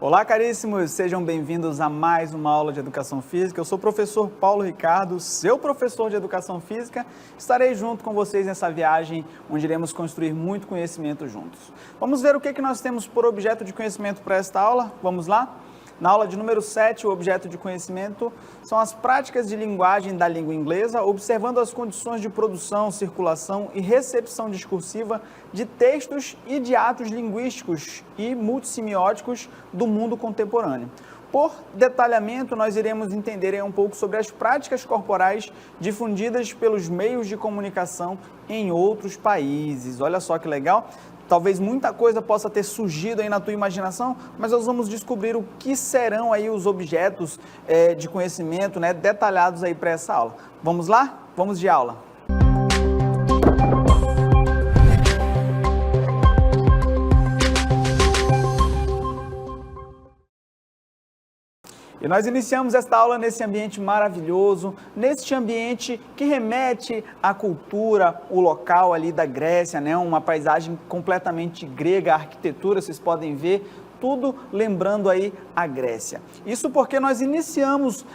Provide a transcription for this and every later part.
Olá, caríssimos! Sejam bem-vindos a mais uma aula de Educação Física. Eu sou o professor Paulo Ricardo, seu professor de Educação Física. Estarei junto com vocês nessa viagem, onde iremos construir muito conhecimento juntos. Vamos ver o que nós temos por objeto de conhecimento para esta aula? Vamos lá? Na aula de número 7, o objeto de conhecimento são as práticas de linguagem da língua inglesa, observando as condições de produção, circulação e recepção discursiva de textos e de atos linguísticos e multissemióticos do mundo contemporâneo. Por detalhamento, nós iremos entender um pouco sobre as práticas corporais difundidas pelos meios de comunicação em outros países. Olha só que legal! Talvez muita coisa possa ter surgido aí na tua imaginação, mas nós vamos descobrir o que serão aí os objetos de conhecimento, detalhados aí para essa aula. Vamos lá? Vamos de aula. E nós iniciamos esta aula nesse ambiente maravilhoso, neste ambiente que remete à cultura, o local ali da Grécia, uma paisagem completamente grega, a arquitetura, vocês podem ver, tudo lembrando aí a Grécia. Isso porque nós iniciamos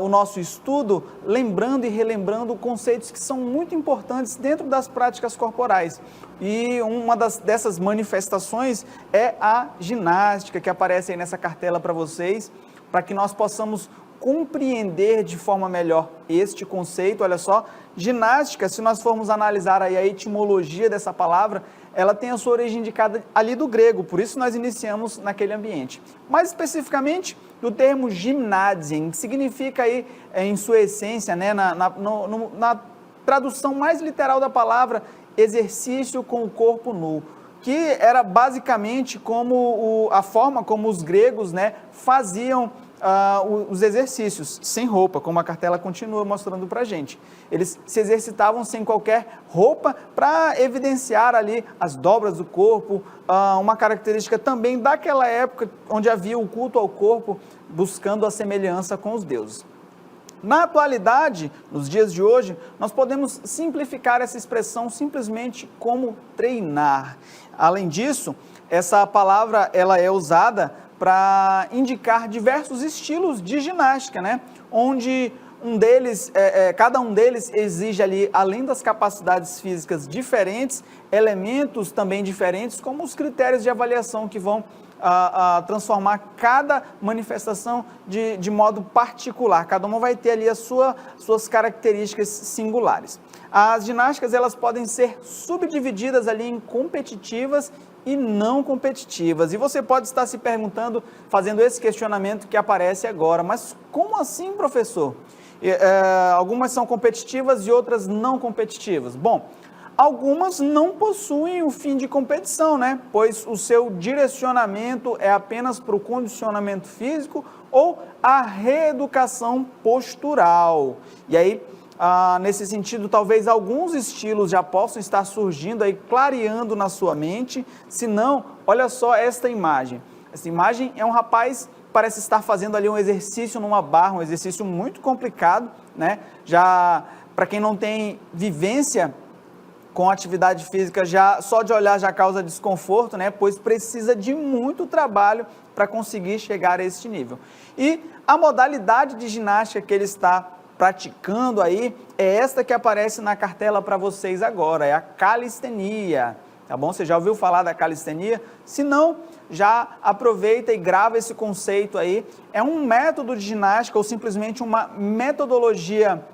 o nosso estudo lembrando e relembrando conceitos que são muito importantes dentro das práticas corporais. E uma dessas manifestações é a ginástica, que aparece aí nessa cartela para vocês, para que nós possamos compreender de forma melhor este conceito. Olha só, ginástica, se nós formos analisar aí a etimologia dessa palavra, ela tem a sua origem indicada ali do grego, por isso nós iniciamos naquele ambiente. Mais especificamente, do termo gymnasium, que significa aí, em sua essência, na tradução mais literal da palavra, exercício com o corpo nu, que era basicamente como a forma como os gregos faziam os exercícios, sem roupa, como a cartela continua mostrando para a gente. Eles se exercitavam sem qualquer roupa para evidenciar ali as dobras do corpo, uma característica também daquela época onde havia o culto ao corpo, buscando a semelhança com os deuses. Na atualidade, nos dias de hoje, nós podemos simplificar essa expressão simplesmente como treinar. Além disso, essa palavra ela é usada para indicar diversos estilos de ginástica, onde cada um deles exige ali, além das capacidades físicas diferentes, elementos também diferentes, como os critérios de avaliação que vão transformar cada manifestação de modo particular. Cada uma vai ter ali as suas características singulares. As ginásticas elas podem ser subdivididas ali em competitivas e não competitivas. E você pode estar se perguntando, fazendo esse questionamento que aparece agora, mas como assim, professor? Algumas são competitivas e outras não competitivas. Bom, algumas não possuem o fim de competição, pois o seu direcionamento é apenas para o condicionamento físico ou a reeducação postural. E aí, nesse sentido, talvez alguns estilos já possam estar surgindo aí, clareando na sua mente. Se não, olha só esta imagem. Essa imagem é um rapaz que parece estar fazendo ali um exercício numa barra, um exercício muito complicado, Já, para quem não tem vivência com atividade física, só de olhar já causa desconforto, pois precisa de muito trabalho para conseguir chegar a este nível. E a modalidade de ginástica que ele está praticando aí é esta que aparece na cartela para vocês agora, é a calistenia, tá bom? Você já ouviu falar da calistenia? Se não, já aproveita e grava esse conceito aí. É um método de ginástica ou simplesmente uma metodologia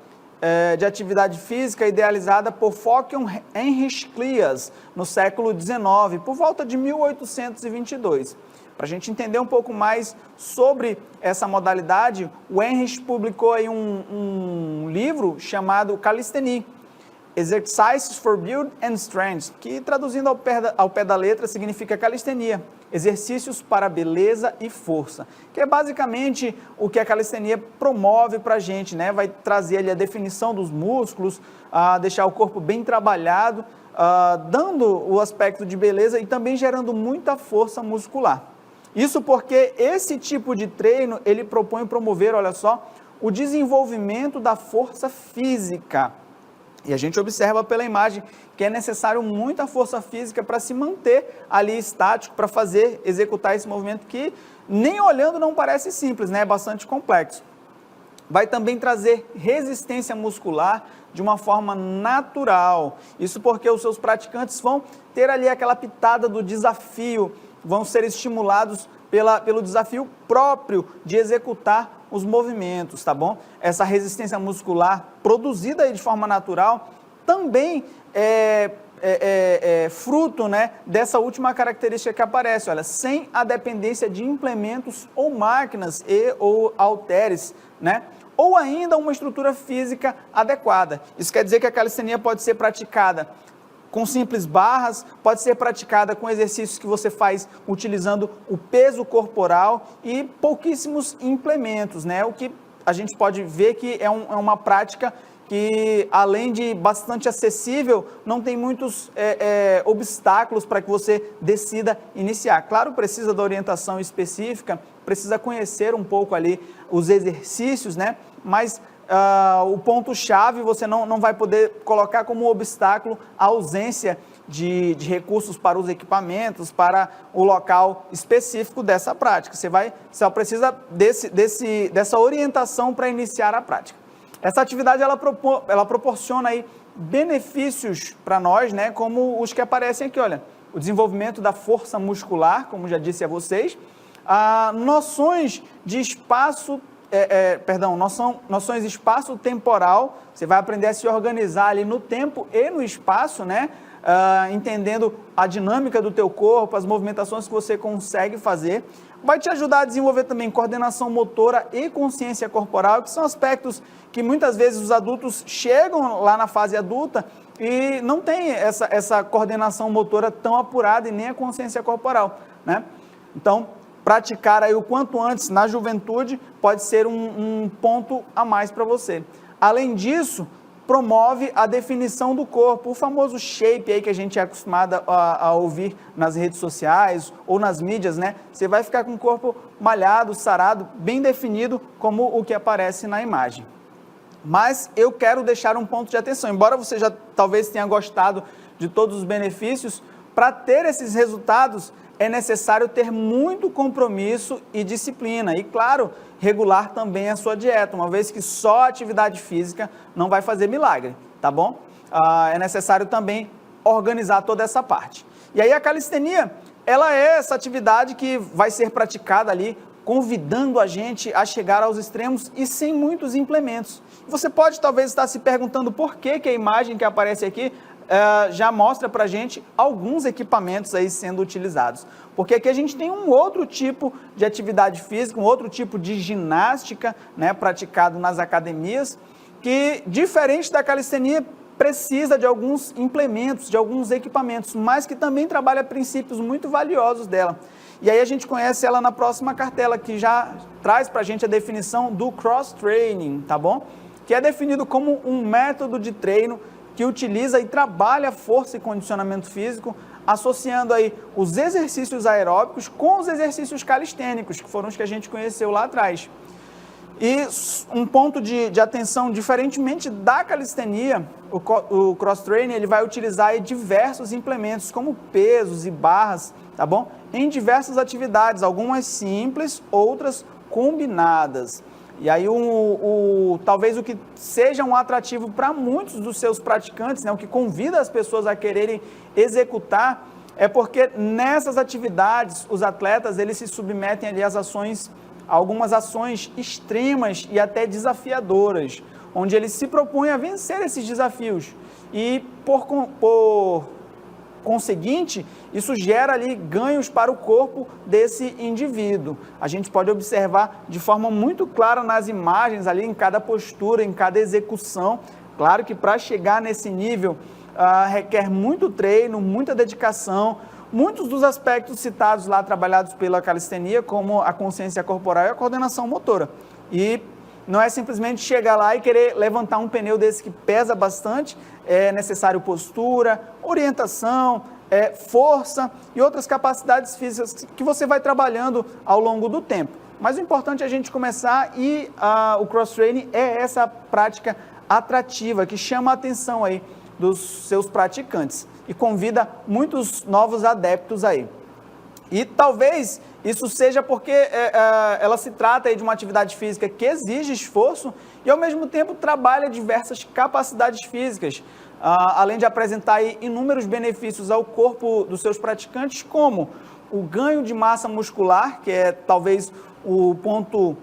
de atividade física idealizada por Focke Heinrich Claes no século XIX, por volta de 1822. Para a gente entender um pouco mais sobre essa modalidade, o Heinrich publicou aí um livro chamado Calisthenia, Exercises for Build and Strength, que traduzindo ao pé da letra significa calistenia, exercícios para beleza e força, que é basicamente o que a calistenia promove para a gente, vai trazer ali a definição dos músculos, deixar o corpo bem trabalhado, dando o aspecto de beleza e também gerando muita força muscular. Isso porque esse tipo de treino, ele propõe promover, olha só, o desenvolvimento da força física. E a gente observa pela imagem que é necessário muita força física para se manter ali estático, para executar esse movimento que nem olhando não parece simples, né? É bastante complexo. Vai também trazer resistência muscular de uma forma natural. Isso porque os seus praticantes vão ter ali aquela pitada do desafio, vão ser estimulados pelo desafio próprio de executar os movimentos, tá bom? Essa resistência muscular produzida aí de forma natural também é fruto, né, dessa última característica que aparece, olha, sem a dependência de implementos ou máquinas ou halteres, né? Ou ainda uma estrutura física adequada. Isso quer dizer que a calistenia pode ser praticada com simples barras, pode ser praticada com exercícios que você faz utilizando o peso corporal e pouquíssimos implementos, né? O que a gente pode ver que é uma prática que, além de bastante acessível, não tem muitos obstáculos para que você decida iniciar. Claro, precisa da orientação específica, precisa conhecer um pouco ali os exercícios, né? Mas o ponto-chave você não vai poder colocar como obstáculo a ausência de recursos para os equipamentos, para o local específico dessa prática. Você só precisa dessa orientação para iniciar a prática. Essa atividade ela proporciona aí benefícios para nós, né, como os que aparecem aqui, olha, o desenvolvimento da força muscular, como já disse a vocês, noções de espaço, noções de espaço-temporal, você vai aprender a se organizar ali no tempo e no espaço, né, entendendo a dinâmica do teu corpo, as movimentações que você consegue fazer. Vai te ajudar a desenvolver também coordenação motora e consciência corporal, que são aspectos que muitas vezes os adultos chegam lá na fase adulta e não tem essa coordenação motora tão apurada e nem a consciência corporal, né? Então, praticar aí o quanto antes na juventude pode ser um ponto a mais para você. Além disso, promove a definição do corpo, o famoso shape aí que a gente é acostumado a ouvir nas redes sociais ou nas mídias, né? Você vai ficar com o corpo malhado, sarado, bem definido, como o que aparece na imagem. Mas eu quero deixar um ponto de atenção, embora você já talvez tenha gostado de todos os benefícios, para ter esses resultados é necessário ter muito compromisso e disciplina e, claro, regular também a sua dieta, uma vez que só a atividade física não vai fazer milagre, tá bom? É necessário também organizar toda essa parte. E aí a calistenia, ela é essa atividade que vai ser praticada ali, convidando a gente a chegar aos extremos e sem muitos implementos. Você pode talvez estar se perguntando por que a imagem que aparece aqui já mostra para a gente alguns equipamentos aí sendo utilizados. Porque aqui a gente tem um outro tipo de atividade física, um outro tipo de ginástica, né, praticado nas academias, que, diferente da calistenia, precisa de alguns implementos, de alguns equipamentos, mas que também trabalha princípios muito valiosos dela. E aí a gente conhece ela na próxima cartela, que já traz para a gente a definição do cross-training, tá bom? Que é definido como um método de treino que utiliza e trabalha força e condicionamento físico, associando aí os exercícios aeróbicos com os exercícios calistênicos, que foram os que a gente conheceu lá atrás. E um ponto de atenção, diferentemente da calistenia, o cross-training ele vai utilizar aí diversos implementos, como pesos e barras, tá bom? Em diversas atividades, algumas simples, outras combinadas. E aí, talvez o que seja um atrativo para muitos dos seus praticantes, né, o que convida as pessoas a quererem executar, é porque nessas atividades, os atletas, eles se submetem ali às ações, algumas ações extremas e até desafiadoras, onde eles se propõem a vencer esses desafios. E, por conseguinte, isso gera ali ganhos para o corpo desse indivíduo. A gente pode observar de forma muito clara nas imagens ali, em cada postura, em cada execução. Claro que para chegar nesse nível requer muito treino, muita dedicação, muitos dos aspectos citados lá, trabalhados pela calistenia, como a consciência corporal e a coordenação motora. E não é simplesmente chegar lá e querer levantar um pneu desse que pesa bastante, é necessário postura, orientação, força e outras capacidades físicas que você vai trabalhando ao longo do tempo. Mas o importante é a gente começar e o cross-training é essa prática atrativa que chama a atenção aí, dos seus praticantes e convida muitos novos adeptos aí. E talvez isso seja porque ela se trata aí de uma atividade física que exige esforço e, ao mesmo tempo, trabalha diversas capacidades físicas, além de apresentar aí inúmeros benefícios ao corpo dos seus praticantes, como o ganho de massa muscular, que é talvez o ponto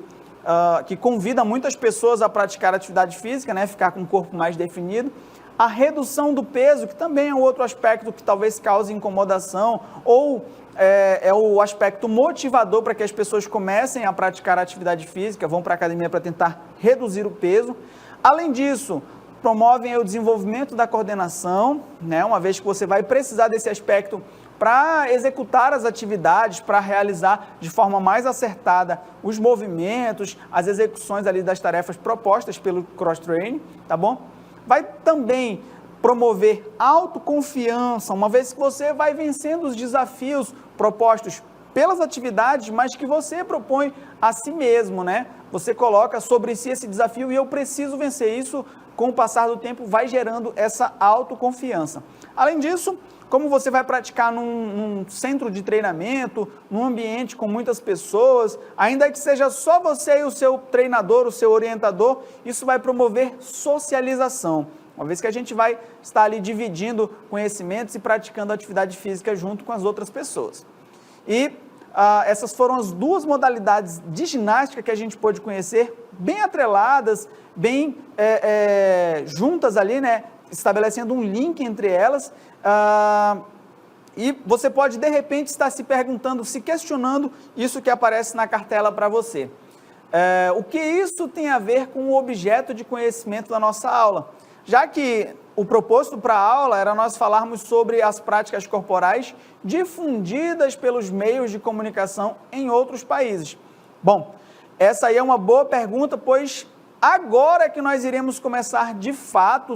que convida muitas pessoas a praticar atividade física, né, ficar com o corpo mais definido, a redução do peso, que também é um outro aspecto que talvez cause incomodação, ou é o aspecto motivador para que as pessoas comecem a praticar atividade física, vão para a academia para tentar reduzir o peso. Além disso, promovem o desenvolvimento da coordenação, né, uma vez que você vai precisar desse aspecto para executar as atividades, para realizar de forma mais acertada os movimentos, as execuções ali das tarefas propostas pelo cross-training, tá bom? Vai também promover autoconfiança, uma vez que você vai vencendo os desafios propostos pelas atividades, mas que você propõe a si mesmo, né? Você coloca sobre si esse desafio e eu preciso vencer isso, com o passar do tempo vai gerando essa autoconfiança. Além disso, como você vai praticar num centro de treinamento, num ambiente com muitas pessoas, ainda que seja só você e o seu treinador, o seu orientador, isso vai promover socialização, uma vez que a gente vai estar ali dividindo conhecimentos e praticando atividade física junto com as outras pessoas. E essas foram as duas modalidades de ginástica que a gente pôde conhecer, bem atreladas, bem juntas ali, né, estabelecendo um link entre elas, e você pode de repente estar se perguntando, se questionando isso que aparece na cartela para você. O que isso tem a ver com o objeto de conhecimento da nossa aula? Já que o propósito para a aula era nós falarmos sobre as práticas corporais difundidas pelos meios de comunicação em outros países. Bom, essa aí é uma boa pergunta, pois agora que nós iremos começar de fato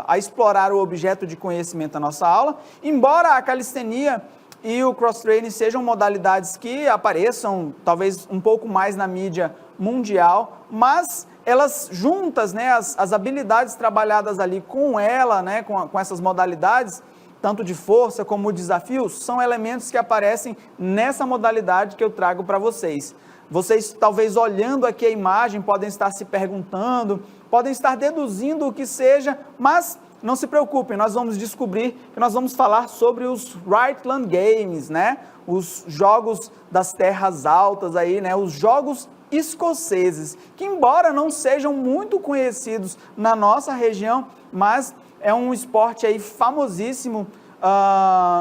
a explorar o objeto de conhecimento da nossa aula, embora a calistenia e o cross-training sejam modalidades que apareçam talvez um pouco mais na mídia mundial, mas elas juntas, né, as habilidades trabalhadas ali com ela, né, com essas modalidades, tanto de força como desafios, são elementos que aparecem nessa modalidade que eu trago para vocês. Vocês, talvez olhando aqui a imagem, podem estar se perguntando, podem estar deduzindo o que seja, mas não se preocupem, nós vamos descobrir que nós vamos falar sobre os Rightland Games, né? Os Jogos das Terras Altas aí, né? Os Jogos escoceses, que embora não sejam muito conhecidos na nossa região, mas é um esporte aí famosíssimo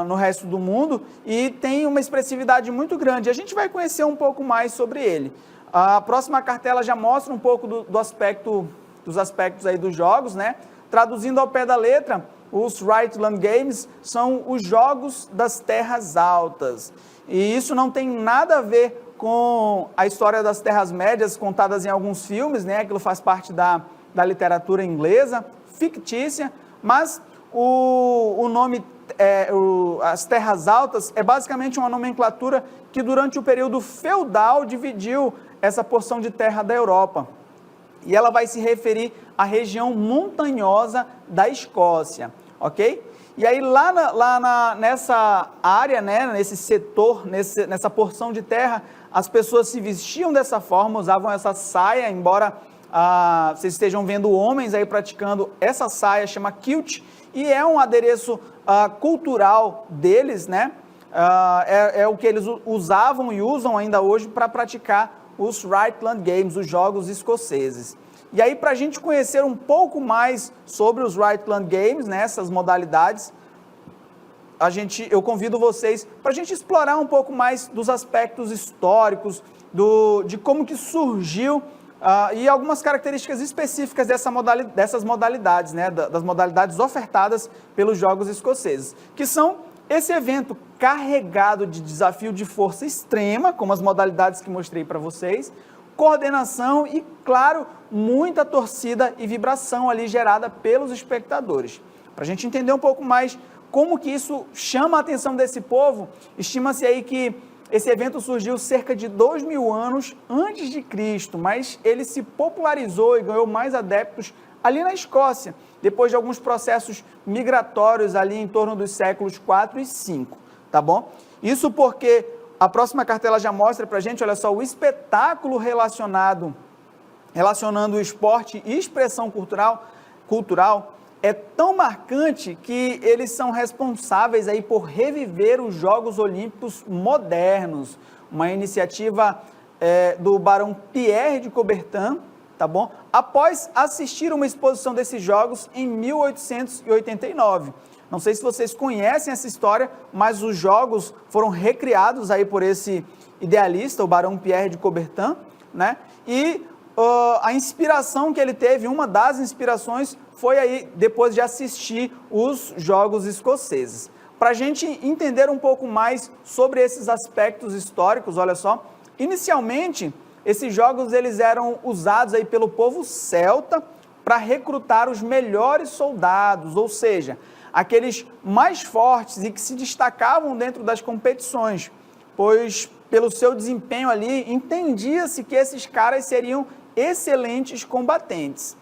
no resto do mundo e tem uma expressividade muito grande. A gente vai conhecer um pouco mais sobre ele. A próxima cartela já mostra um pouco dos aspectos aí dos jogos, né? Traduzindo ao pé da letra, os Rightland Games são os Jogos das Terras Altas. E isso não tem nada a ver com a história das Terras Médias contadas em alguns filmes, né? Aquilo faz parte da literatura inglesa, fictícia, mas o nome, as Terras Altas, é basicamente uma nomenclatura que durante o período feudal dividiu essa porção de terra da Europa. E ela vai se referir à região montanhosa da Escócia, ok? E aí nessa área, né, nesse setor, nessa porção de terra, as pessoas se vestiam dessa forma, usavam essa saia, embora vocês estejam vendo homens aí praticando essa saia, chama kilt, e é um adereço cultural deles, né? É o que eles usavam e usam ainda hoje para praticar os Rightland Games, os Jogos Escoceses. E aí, para a gente conhecer um pouco mais sobre os Rightland Games, né, essas modalidades, eu convido vocês para a gente explorar um pouco mais dos aspectos históricos, de como que surgiu e algumas características específicas dessas modalidades, né, das modalidades ofertadas pelos Jogos Escoceses, que são esse evento carregado de desafio de força extrema, como as modalidades que mostrei para vocês, coordenação e, claro, muita torcida e vibração ali gerada pelos espectadores. Para a gente entender um pouco mais como que isso chama a atenção desse povo, estima-se aí que esse evento surgiu cerca de 2000 anos antes de Cristo, mas ele se popularizou e ganhou mais adeptos ali na Escócia, depois de alguns processos migratórios ali em torno dos séculos 4 e 5, tá bom? Isso porque a próxima cartela já mostra pra gente, olha só, o espetáculo relacionando o esporte e expressão cultural é tão marcante que eles são responsáveis aí por reviver os Jogos Olímpicos modernos, uma iniciativa do Barão Pierre de Coubertin, tá bom? Após assistir uma exposição desses Jogos em 1889. Não sei se vocês conhecem essa história, mas os Jogos foram recriados aí por esse idealista, o Barão Pierre de Coubertin, né? E a inspiração que ele teve, uma das inspirações, foi aí depois de assistir os Jogos Escoceses. Para a gente entender um pouco mais sobre esses aspectos históricos, olha só, inicialmente, esses jogos eles eram usados aí pelo povo celta para recrutar os melhores soldados, ou seja, aqueles mais fortes e que se destacavam dentro das competições, pois pelo seu desempenho ali, entendia-se que esses caras seriam excelentes combatentes.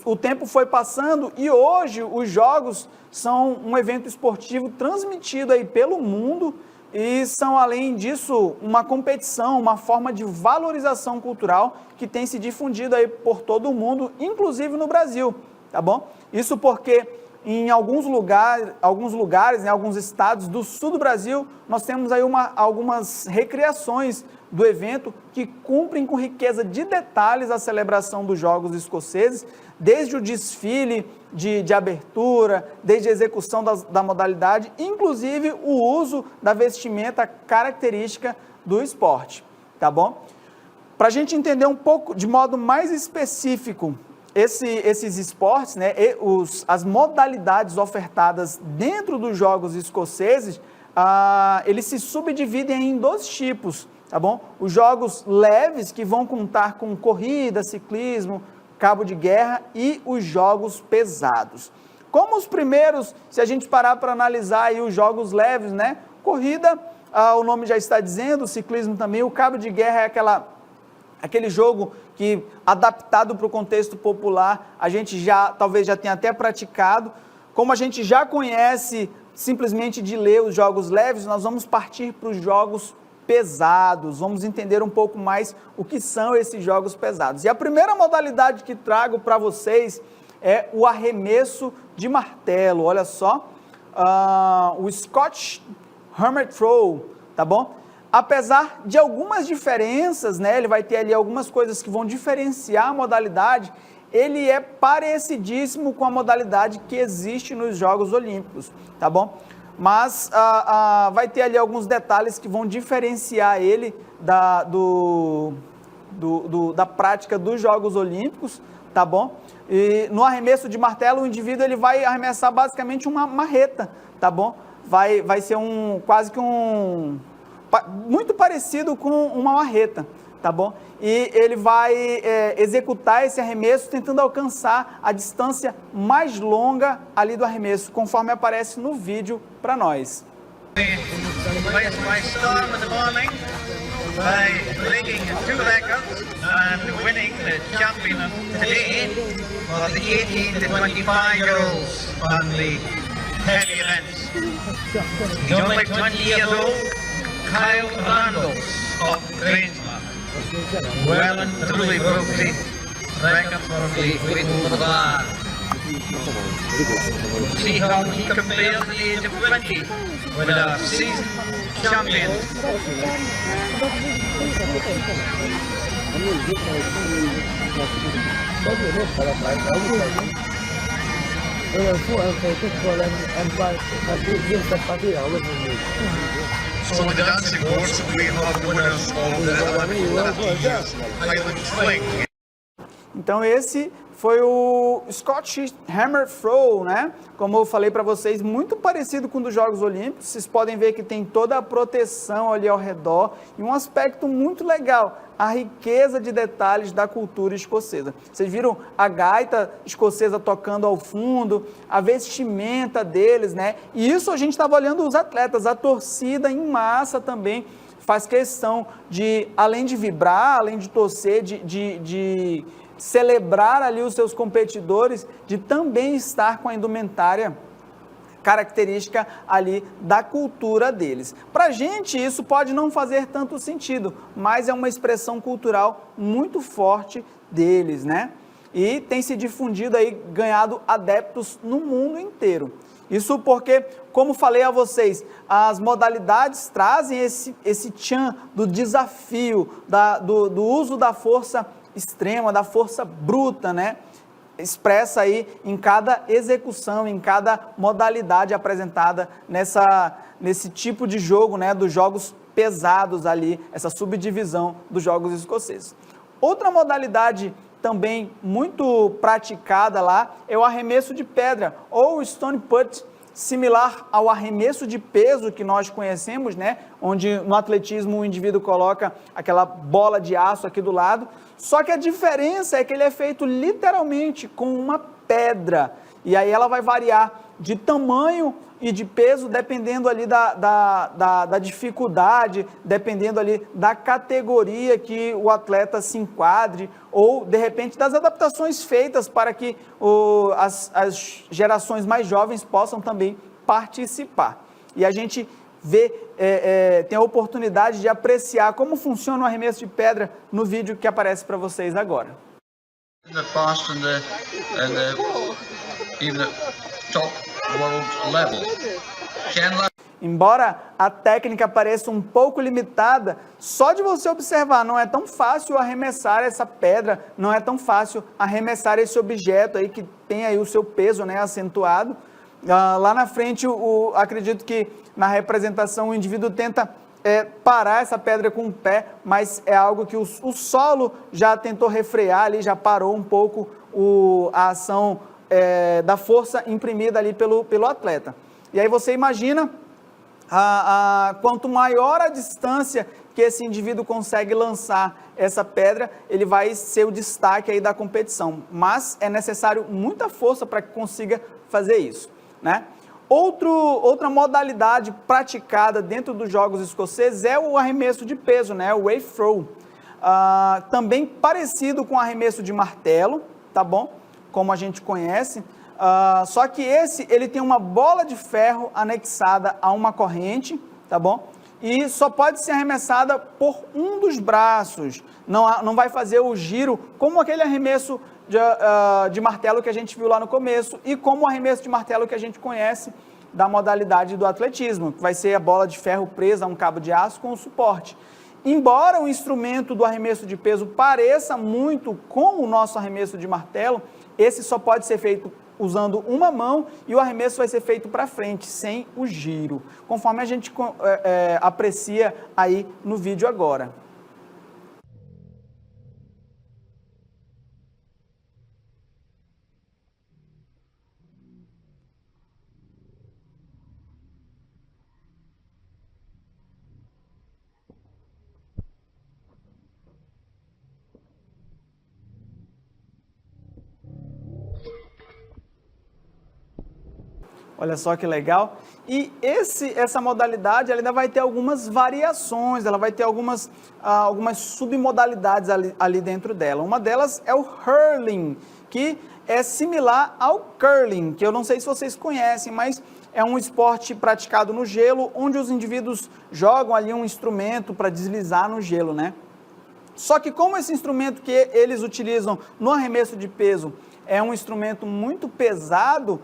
O tempo foi passando e hoje os jogos são um evento esportivo transmitido aí pelo mundo e são, além disso, uma competição, uma forma de valorização cultural que tem se difundido aí por todo o mundo, inclusive no Brasil, tá bom? Isso porque em alguns lugares, em alguns estados do sul do Brasil, nós temos aí algumas recriações do evento que cumprem com riqueza de detalhes a celebração dos Jogos Escoceses, desde o desfile de abertura, desde a execução da modalidade, inclusive o uso da vestimenta característica do esporte, tá bom? Para a gente entender um pouco, de modo mais específico, esses esportes, né, as modalidades ofertadas dentro dos Jogos Escoceses, eles se subdividem em 2 tipos, tá bom? Os jogos leves, que vão contar com corrida, ciclismo, cabo de guerra, e os jogos pesados. Como os primeiros, se a gente parar para analisar aí os jogos leves, né? Corrida, o nome já está dizendo, o ciclismo também, o cabo de guerra é aquele jogo que, adaptado para o contexto popular, a gente talvez já tenha até praticado. Como a gente já conhece simplesmente de ler os jogos leves, nós vamos partir para os jogos pesados, vamos entender um pouco mais o que são esses jogos pesados. E a primeira modalidade que trago para vocês é o arremesso de martelo, olha só, o Scottish Hammer Throw, tá bom? Apesar de algumas diferenças, né, ele vai ter ali algumas coisas que vão diferenciar a modalidade, ele é parecidíssimo com a modalidade que existe nos Jogos Olímpicos, tá bom? Mas vai ter ali alguns detalhes que vão diferenciar ele da prática dos Jogos Olímpicos, tá bom? E no arremesso de martelo, o indivíduo ele vai arremessar basicamente uma marreta, tá bom? Vai ser quase que muito parecido com uma marreta, tá bom? E ele vai executar esse arremesso tentando alcançar a distância mais longa ali do arremesso, conforme aparece no vídeo para nós. Kyle Randall of Grangemouth well and truly broke the record for the Great Bar. See how he compares at the age of 20 with a seasoned champion. So in the dancing boards we have winners of the Highland Fling. Então esse foi o Scottish Hammer Throw, né? Como eu falei para vocês, muito parecido com o dos Jogos Olímpicos. Vocês podem ver que tem toda a proteção ali ao redor e um aspecto muito legal, a riqueza de detalhes da cultura escocesa. Vocês viram a gaita escocesa tocando ao fundo, a vestimenta deles, né? E isso a gente estava olhando os atletas, a torcida em massa também faz questão de, além de vibrar, além de torcer, de celebrar ali os seus competidores, de também estar com a indumentária característica ali da cultura deles. Para a gente isso pode não fazer tanto sentido, mas é uma expressão cultural muito forte deles, né? E tem se difundido aí, ganhado adeptos no mundo inteiro. Isso porque, como falei a vocês, as modalidades trazem esse tchan do desafio, do uso da força extrema, da força bruta, né? Expressa aí em cada execução, em cada modalidade apresentada nesse tipo de jogo, né, dos jogos pesados ali, essa subdivisão dos jogos escoceses. Outra modalidade também muito praticada lá é o arremesso de pedra, ou stone putt, similar ao arremesso de peso que nós conhecemos, né, onde no atletismo o indivíduo coloca aquela bola de aço aqui do lado, só que a diferença é que ele é feito literalmente com uma pedra, e aí ela vai variar de tamanho e de peso, dependendo ali da dificuldade, dependendo ali da categoria que o atleta se enquadre, ou de repente das adaptações feitas para que as gerações mais jovens possam também participar. E a gente tem a oportunidade de apreciar como funciona o arremesso de pedra no vídeo que aparece para vocês agora. The past and even at top world level. Embora a técnica pareça um pouco limitada, só de você observar, não é tão fácil arremessar essa pedra, não é tão fácil arremessar esse objeto aí que tem aí o seu peso, né, acentuado. Lá na frente, acredito que na representação o indivíduo tenta parar essa pedra com o pé, mas é algo que o solo já tentou refrear ali, já parou um pouco a ação da força imprimida ali pelo atleta. E aí você imagina, quanto maior a distância que esse indivíduo consegue lançar essa pedra, ele vai ser o destaque aí da competição. Mas é necessário muita força para que consiga fazer isso, né? Outra modalidade praticada dentro dos jogos escoceses é o arremesso de peso, né? O wave throw. Também parecido com o arremesso de martelo, tá bom? Como a gente conhece. Só que ele tem uma bola de ferro anexada a uma corrente, tá bom? E só pode ser arremessada por um dos braços. Não vai fazer o giro como aquele arremesso de martelo que a gente viu lá no começo e como o arremesso de martelo que a gente conhece da modalidade do atletismo, que vai ser a bola de ferro presa a um cabo de aço com o suporte. Embora o instrumento do arremesso de peso pareça muito com o nosso arremesso de martelo, esse só pode ser feito usando uma mão e o arremesso vai ser feito para frente, sem o giro, conforme a gente aprecia aí no vídeo agora. Olha só que legal. E essa modalidade ela ainda vai ter algumas variações, ela vai ter algumas submodalidades ali dentro dela. Uma delas é o hurling, que é similar ao curling, que eu não sei se vocês conhecem, mas é um esporte praticado no gelo, onde os indivíduos jogam ali um instrumento para deslizar no gelo, né? Só que como esse instrumento que eles utilizam no arremesso de peso é um instrumento muito pesado,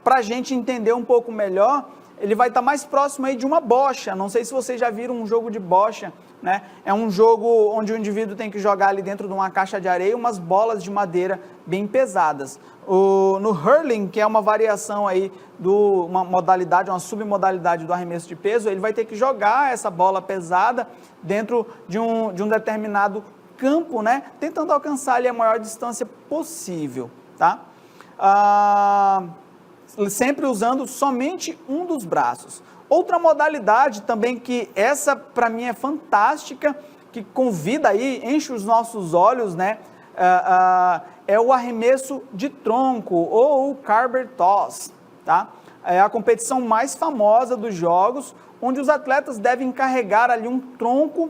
para a gente entender um pouco melhor, ele vai estar mais próximo aí de uma bocha. Não sei se vocês já viram um jogo de bocha, né? É um jogo onde o indivíduo tem que jogar ali dentro de uma caixa de areia umas bolas de madeira bem pesadas. No hurling, que é uma variação aí uma modalidade, uma submodalidade do arremesso de peso, ele vai ter que jogar essa bola pesada dentro de um determinado campo, né? Tentando alcançar ali a maior distância possível, tá? Sempre usando somente um dos braços. Outra modalidade também que essa para mim é fantástica, que convida aí, enche os nossos olhos, né? É o arremesso de tronco ou o Carver Toss, tá? É a competição mais famosa dos jogos, onde os atletas devem carregar ali um tronco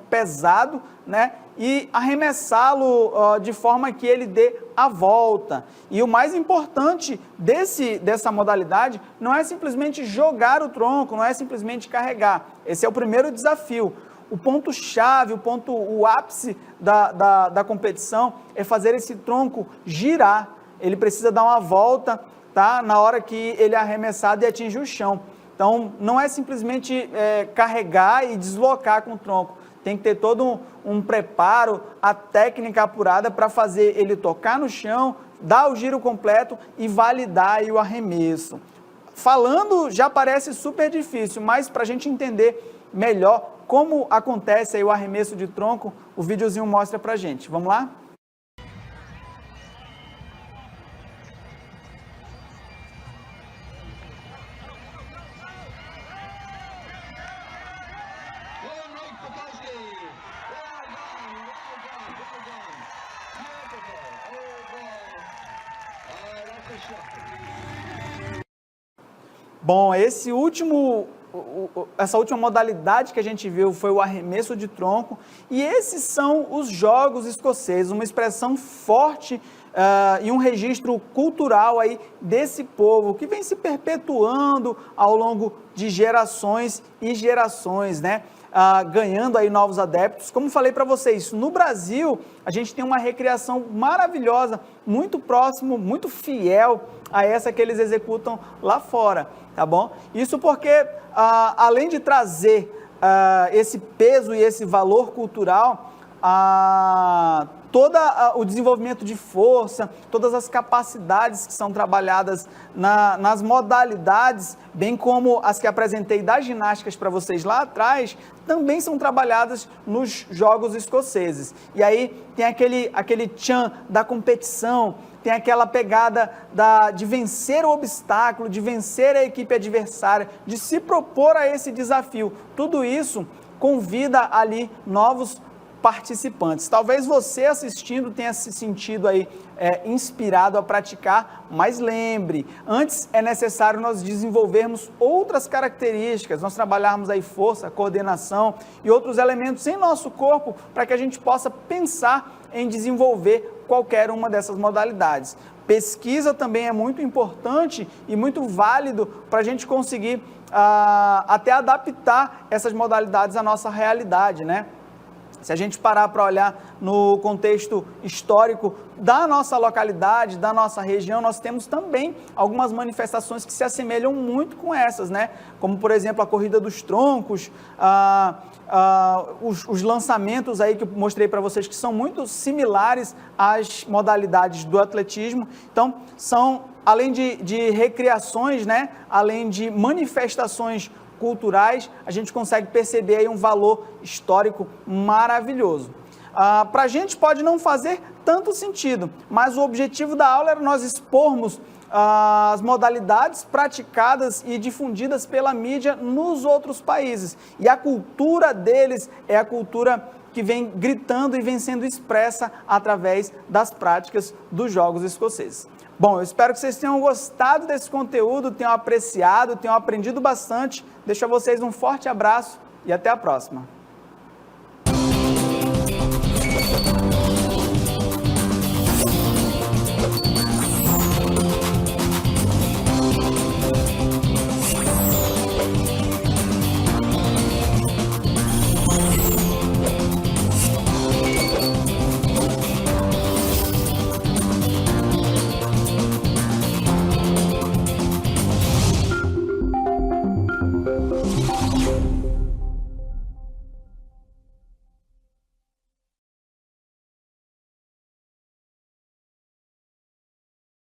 pesado, né? e arremessá-lo de forma que ele dê a volta. E o mais importante dessa modalidade não é simplesmente jogar o tronco, não é simplesmente carregar. Esse é o primeiro desafio. O ponto-chave, o ápice da competição é fazer esse tronco girar. Ele precisa dar uma volta, tá? Na hora que ele é arremessado e atinge o chão. Então, não é simplesmente carregar e deslocar com o tronco. Tem que ter todo um preparo, a técnica apurada para fazer ele tocar no chão, dar o giro completo e validar aí o arremesso. Falando já parece super difícil, mas para a gente entender melhor como acontece aí o arremesso de tronco, o videozinho mostra para a gente. Vamos lá? Bom, essa última modalidade que a gente viu foi o arremesso de tronco, e esses são os Jogos Escoceses, uma expressão forte e um registro cultural aí desse povo, que vem se perpetuando ao longo de gerações e gerações, né? Ganhando aí novos adeptos. Como falei para vocês, no Brasil a gente tem uma recriação maravilhosa, muito próximo, muito fiel a essa que eles executam lá fora, tá bom? Isso porque, além de trazer esse peso e esse valor cultural, todo o desenvolvimento de força, todas as capacidades que são trabalhadas nas modalidades, bem como as que apresentei das ginásticas para vocês lá atrás, também são trabalhadas nos Jogos Escoceses. E aí tem aquele tchan da competição, tem aquela pegada de vencer o obstáculo, de vencer a equipe adversária, de se propor a esse desafio. Tudo isso convida ali novos participantes. Talvez você assistindo tenha se sentido aí inspirado a praticar, mas lembre, antes é necessário nós desenvolvermos outras características, nós trabalharmos aí força, coordenação e outros elementos em nosso corpo para que a gente possa pensar em desenvolver qualquer uma dessas modalidades. Pesquisa também é muito importante e muito válido para a gente conseguir até adaptar essas modalidades à nossa realidade, né? Se a gente parar para olhar no contexto histórico da nossa localidade, da nossa região, nós temos também algumas manifestações que se assemelham muito com essas, né? Como, por exemplo, a corrida dos troncos, os lançamentos aí que eu mostrei para vocês, que são muito similares às modalidades do atletismo. Então, são, além de recriações, né? Além de manifestações culturais, a gente consegue perceber aí um valor histórico maravilhoso. Para a gente pode não fazer tanto sentido, mas o objetivo da aula era nós expormos as modalidades praticadas e difundidas pela mídia nos outros países. E a cultura deles é a cultura que vem gritando e vem sendo expressa através das práticas dos Jogos Escoceses. Bom, eu espero que vocês tenham gostado desse conteúdo, tenham apreciado, tenham aprendido bastante. Deixo a vocês um forte abraço e até a próxima.